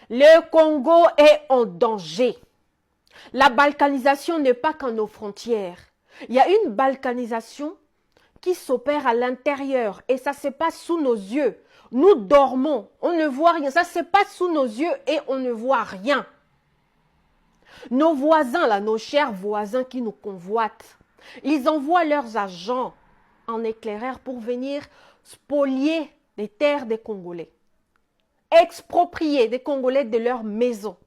Le Congo est en danger. La balkanisation n'est pas qu'à nos frontières. Il y a une balkanisation qui s'opère à l'intérieur et ça se passe sous nos yeux. Nous dormons, on ne voit rien. Ça se passe sous nos yeux et on ne voit rien. Nos voisins, là, nos chers voisins qui nous convoitent, ils envoient leurs agents en éclaireur pour venir spolier les terres des Congolais, exproprier des Congolais de leur maison.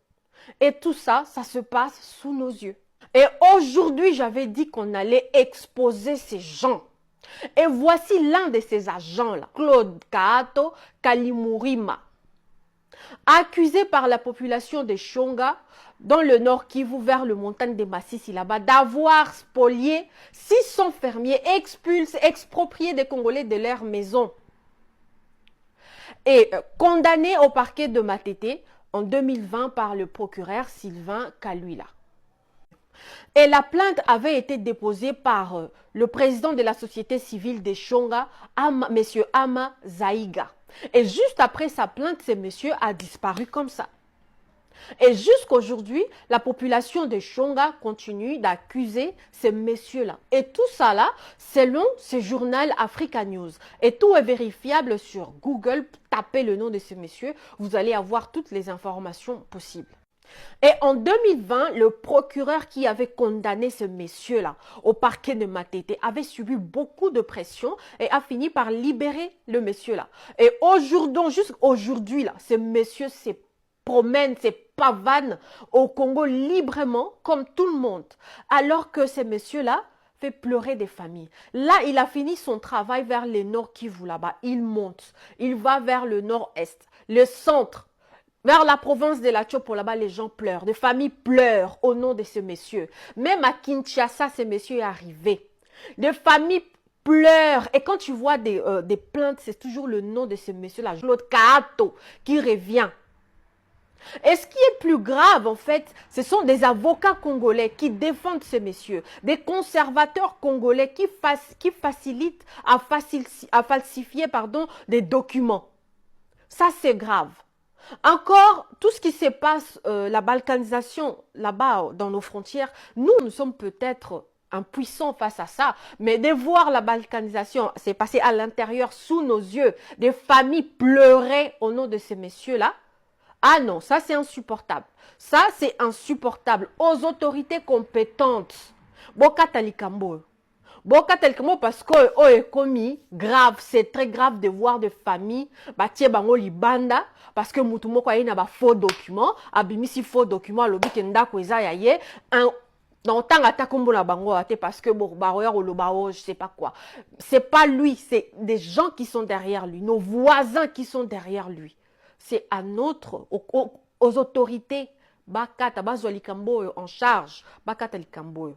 Et tout ça, ça se passe sous nos yeux. Et aujourd'hui, j'avais dit qu'on allait exposer ces gens. Et voici l'un de ces agents-là, Claude Kaato Kalimurima, accusé par la population de Shonga, dans le nord Kivu, vers le montagne de Massissi là-bas, d'avoir spolié 600 fermiers, expulsés, expropriés des Congolais de leur maison. Et condamné au parquet de Matete en 2020 par le procureur Sylvain Kaluila. Et la plainte avait été déposée par le président de la société civile de Shonga, M. Ama Zaïga. Et juste après sa plainte, ce monsieur a disparu comme ça. Et jusqu'aujourd'hui, la population de Shonga continue d'accuser ces messieurs-là. Et tout ça là, selon ce journal Africa News. Et tout est vérifiable sur Google. Tapez le nom de ces messieurs, vous allez avoir toutes les informations possibles. Et en 2020, le procureur qui avait condamné ce monsieur-là au parquet de Matete avait subi beaucoup de pression et a fini par libérer le monsieur-là. Et aujourd'hui, jusqu'aujourd'hui, ce monsieur se promène, se pavane au Congo librement comme tout le monde. Alors que ce monsieur-là fait pleurer des familles. Là, il a fini son travail vers le nord Kivu là-bas. Il monte, il va vers le nord-est, le centre. Vers la province de la Tchopo, là-bas, les gens pleurent. Des familles pleurent au nom de ce monsieur. Même à Kinshasa, ce monsieur est arrivé. Des familles pleurent. Et quand tu vois des plaintes, c'est toujours le nom de ce monsieur-là, Claude Kaato, qui revient. Et ce qui est plus grave, en fait, ce sont des avocats congolais qui défendent ces messieurs, des conservateurs congolais qui facilitent à falsifier des documents. Ça, c'est grave. Encore, tout ce qui se passe, la balkanisation là-bas, dans nos frontières, nous sommes peut-être impuissants face à ça, mais de voir la balkanisation s'est passée à l'intérieur, sous nos yeux, des familles pleuraient au nom de ces messieurs-là, ah non, ça c'est insupportable. Ça c'est insupportable. Aux autorités compétentes, Bokatalikambo. Bokatalikambo parce que oh est commis grave, c'est très grave de voir des familles batie bango libanda parce que mutumo kwa ina ba faux document, abimisi faux document lobi kenda ko eza yaye un dans tant atakombo la bango ate parce que bon baroya olobao je sais pas quoi. C'est pas lui, c'est des gens qui sont derrière lui, nos voisins qui sont derrière lui. C'est à notre, aux autorités, Bakata, Bazolikambo en charge, Bakata Likambo.